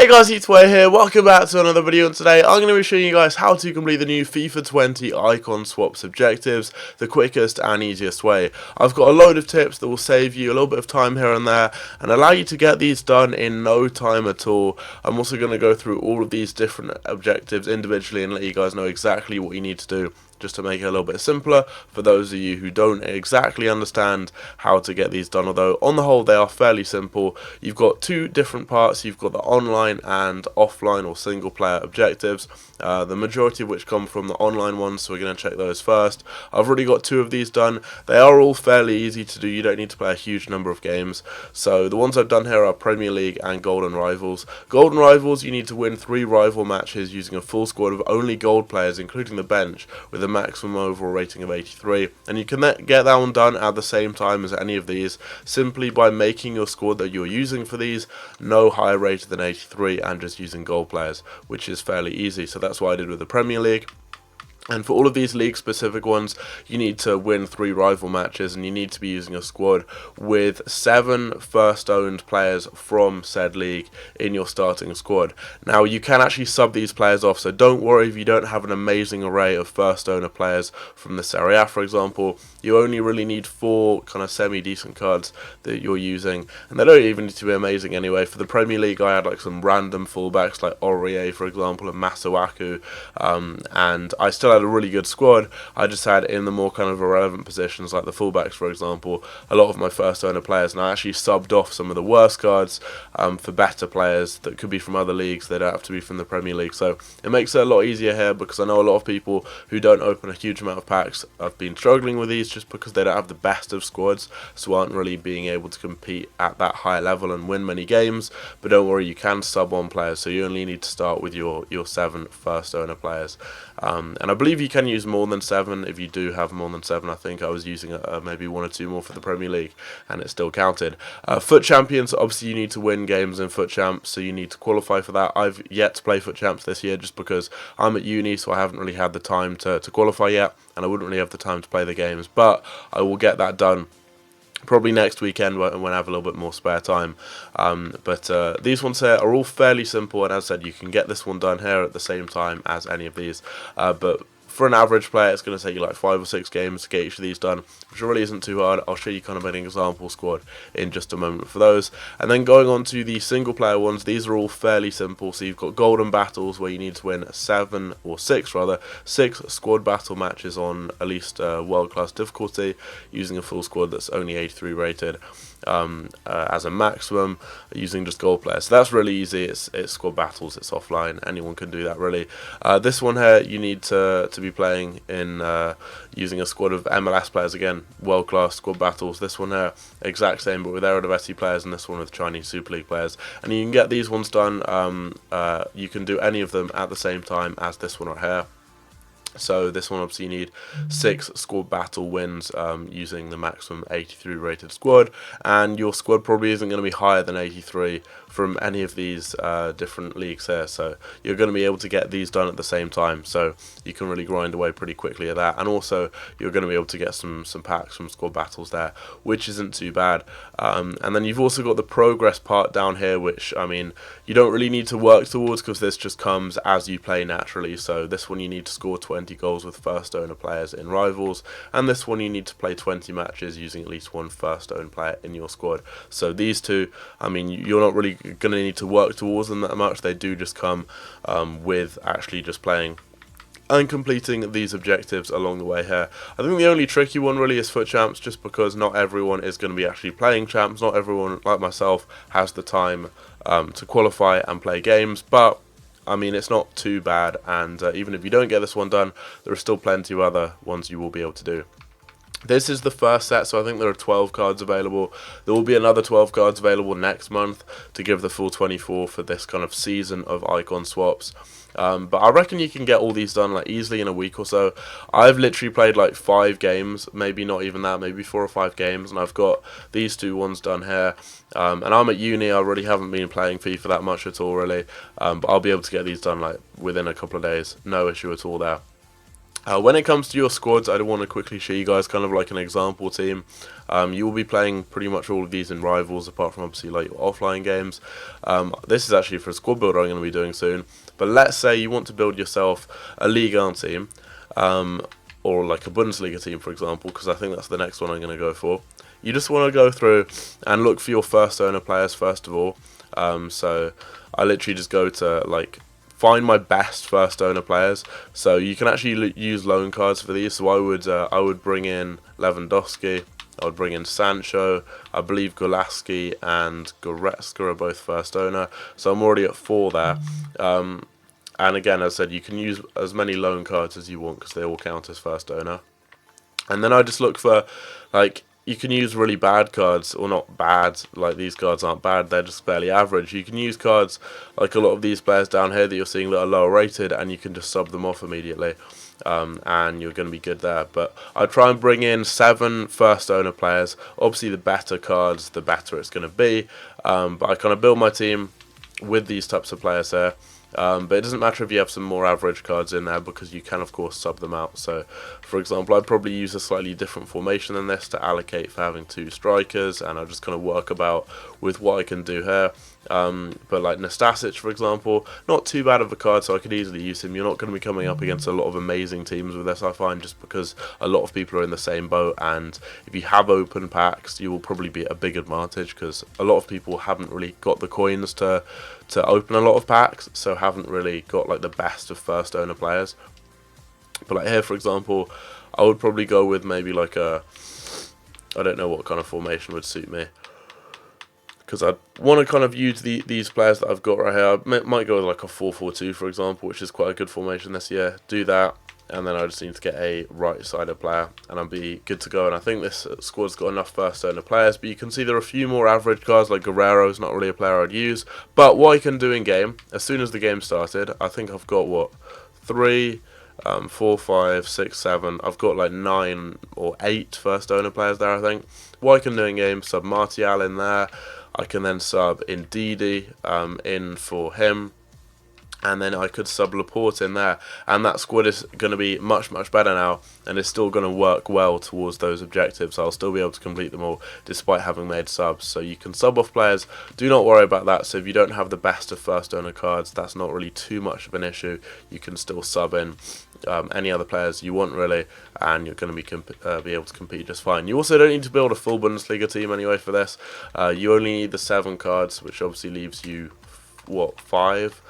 Hey guys, it's Way here, welcome back to another video, and today I'm going to be showing you guys how to complete the new FIFA 20 icon swaps objectives the quickest and easiest way. I've got a load of tips that will save you a little bit of time here and there and allow you to get these done in no time at all. I'm also going to go through all of these different objectives individually and let you guys know exactly what you need to do, just to make it a little bit simpler for those of you who don't exactly understand how to get these done, although on the whole they are fairly simple. You've got two different parts. You've got the online and offline or single player objectives, the majority of which come from the online ones, so we're going to check those first. I've already got two of these done. They are all fairly easy to do. You don't need to play a huge number of games. So the ones I've done here are Premier League and Golden Rivals. Golden Rivals, you need to win 3 rival matches using a full squad of only gold players, including the bench, with a maximum overall rating of 83, and you can get that one done at the same time as any of these simply by making your squad that you're using for these no higher rated than 83 and just using gold players, which is fairly easy. So that's what I did with the Premier League. And for all of these league specific ones, you need to win 3 rival matches, and you need to be using a squad with 7 first owned players from said league in your starting squad. Now you can actually sub these players off, so don't worry if you don't have an amazing array of first owner players from the Serie A, for example. You only really need 4 kind of semi-decent cards that you're using, and they don't even need to be amazing anyway. For the Premier League, I had like some random fullbacks like Aurier, for example, and Masuaku, and I still had a really good squad. I just had in the more kind of irrelevant positions like the fullbacks, for example, a lot of my first owner players, and I actually subbed off some of the worst cards for better players that could be from other leagues. They don't have to be from the Premier League, so it makes it a lot easier here, because I know a lot of people who don't open a huge amount of packs have been struggling with these just because they don't have the best of squads, so aren't really being able to compete at that high level and win many games. But don't worry, you can sub on players, so you only need to start with your 7 first owner players, and I believe you can use more than 7 if you do have more than 7. I think I was using maybe 1 or 2 more for the Premier League, and it still counted. Foot Champions, obviously you need to win games in Foot Champs, so you need to qualify for that. I've yet to play Foot Champs this year just because I'm at uni, so I haven't really had the time to qualify yet, and I wouldn't really have the time to play the games, but I will get that done probably next weekend when I have a little bit more spare time. But these ones here are all fairly simple, and as I said, you can get this one done here at the same time as any of these. But for an average player, it's going to take you like 5 or 6 games to get each of these done, which really isn't too hard. I'll show you kind of an example squad in just a moment for those. And then going on to the single player ones, these are all fairly simple. So you've got golden battles where you need to win 6 squad battle matches on at least world class difficulty using a full squad that's only 83 rated. As a maximum using just gold players. So that's really easy. It's squad battles, it's offline, anyone can do that really. This one here, you need to be playing in using a squad of MLS players, again, world class squad battles. This one here, exact same, but with Eredivisie players, and this one with Chinese Super League players. And you can get these ones done, you can do any of them at the same time as this one right here. So this one, obviously you need 6 squad battle wins using the maximum 83 rated squad, and your squad probably isn't going to be higher than 83 from any of these different leagues here, so you're going to be able to get these done at the same time, so you can really grind away pretty quickly at that. And also you're going to be able to get some packs from squad battles there, which isn't too bad. And then you've also got the progress part down here, which, I mean, you don't really need to work towards because this just comes as you play naturally. So this one you need to score 20 goals with first owner players in rivals, and this one you need to play 20 matches using at least 1 first owned player in your squad. So these two, I mean, you're not really going to need to work towards them that much. They do just come with actually just playing and completing these objectives along the way here. I think the only tricky one really is Foot Champs, just because not everyone is going to be actually playing Champs. Not everyone, like myself, has the time to qualify and play games, but I mean, it's not too bad, and even if you don't get this one done, there are still plenty of other ones you will be able to do. This is the first set, so I think there are 12 cards available. There will be another 12 cards available next month to give the full 24 for this kind of season of icon swaps. But I reckon you can get all these done like easily in a week or so. I've literally played like 5 games, maybe not even that, maybe 4 or 5 games, and I've got these 2 ones done here. And I'm at uni, I really haven't been playing FIFA that much at all really, but I'll be able to get these done like within a couple of days, no issue at all there. When it comes to your squads, I want to quickly show you guys kind of like an example team. You will be playing pretty much all of these in Rivals, apart from obviously like your offline games. This is actually for a squad builder I'm going to be doing soon. But let's say you want to build yourself a Liga 1 team, or like a Bundesliga team, for example, because I think that's the next one I'm going to go for. You just want to go through and look for your first owner players first of all. So I literally just go to like find my best first owner players. So you can actually use loan cards for these. So I would bring in Lewandowski, I would bring in Sancho, I believe Golaski and Goretzka are both first owner. So I'm already at 4 there. And again, as I said, you can use as many loan cards as you want because they all count as first owner. And then I just look for, like, you can use really bad cards, or not bad, like these cards aren't bad, they're just fairly average. You can use cards like a lot of these players down here that you're seeing that are lower rated, and you can just sub them off immediately. And you're going to be good there. But I try and bring in 7 first owner players. Obviously, the better cards, the better it's going to be. But I kind of build my team with these types of players here. But it doesn't matter if you have some more average cards in there, because you can of course sub them out. So for example, I'd probably use a slightly different formation than this to allocate for having 2 strikers, and I'll just kind of work about with what I can do here. But like Nastasic, for example, not too bad of a card, so I could easily use him. You're not going to be coming up against a lot of amazing teams with this, I find, just because a lot of people are in the same boat, and if you have open packs, you will probably be at a big advantage, because a lot of people haven't really got the coins to open a lot of packs, so haven't really got like the best of first owner players. But like here, for example, I would probably go with maybe like I don't know what kind of formation would suit me, because I want to kind of use these players that I've got right here. I might go with like a 4-4-2, for example, which is quite a good formation this year. Do that, and then I just need to get a right-sided player, and I'll be good to go. And I think this squad's got enough first owner players, but you can see there are a few more average cards, like Guerrero's not really a player I'd use. But what I can do in game, as soon as the game started, I think I've got, what, 3, 4, 5, 6, 7. I've got like 9 or 8 first owner players there, I think. What I can do in game, sub Martial in there. I can then sub Ndidi in for him. And then I could sub Laporte in there, and that squad is going to be much, much better now, and it's still going to work well towards those objectives. I'll still be able to complete them all despite having made subs. So you can sub off players, do not worry about that. So if you don't have the best of first owner cards, that's not really too much of an issue. You can still sub in any other players you want, really, and you're going to be able to compete just fine. You also don't need to build a full Bundesliga team anyway for this. You only need the 7 cards, which obviously leaves you, what, 5?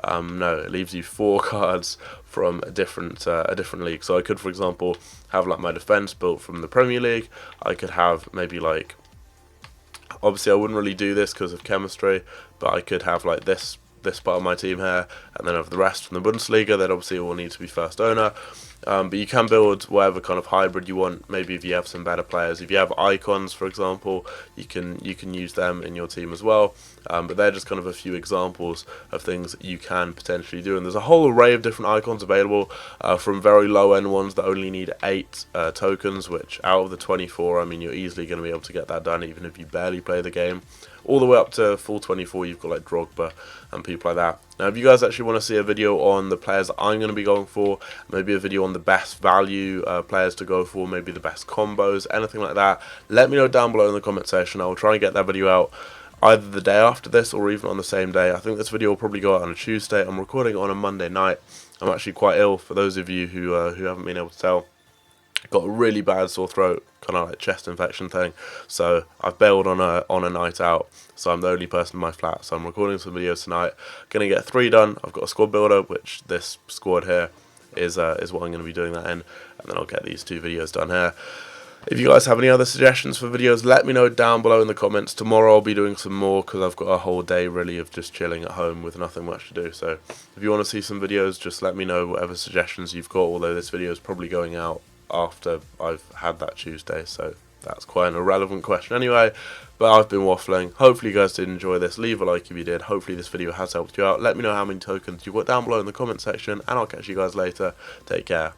No, it leaves you 4 cards from a different league. So I could, for example, have like my defense built from the Premier League. I could have maybe like, obviously I wouldn't really do this because of chemistry, but I could have like this part of my team here, and then of the rest from the Bundesliga. Then obviously it will need to be first owner. But you can build whatever kind of hybrid you want. Maybe if you have some better players, if you have icons, for example, you can use them in your team as well. But they're just kind of a few examples of things that you can potentially do. And there's a whole array of different icons available, from very low end ones that only need 8 tokens, which out of the 24, I mean, you're easily going to be able to get that done even if you barely play the game. All the way up to full 24, you've got like Drogba and people like that. Now, if you guys actually want to see a video on the players that I'm going to be going for, maybe a video on the best value players to go for, maybe the best combos, anything like that, let me know down below in the comment section. I will try and get that video out either the day after this or even on the same day. I think this video will probably go out on a Tuesday. I'm recording it on a Monday night. I'm actually quite ill, for those of you who haven't been able to tell. Got a really bad sore throat, kind of like chest infection thing, so I've bailed on a night out, so I'm the only person in my flat. So I'm recording some videos tonight, gonna get 3 done. I've got a squad builder, which this squad here is what I'm gonna be doing that in, and then I'll get these 2 videos done here. If you guys have any other suggestions for videos, let me know down below in the comments. Tomorrow I'll be doing some more, because I've got a whole day really of just chilling at home with nothing much to do. So if you want to see some videos, just let me know whatever suggestions you've got, although this video is probably going out after I've had that Tuesday, so that's quite an irrelevant question anyway. But I've been waffling. Hopefully you guys did enjoy this. Leave a like if you did. Hopefully this video has helped you out. Let me know how many tokens you've got down below in the comment section, and I'll catch you guys later. Take care.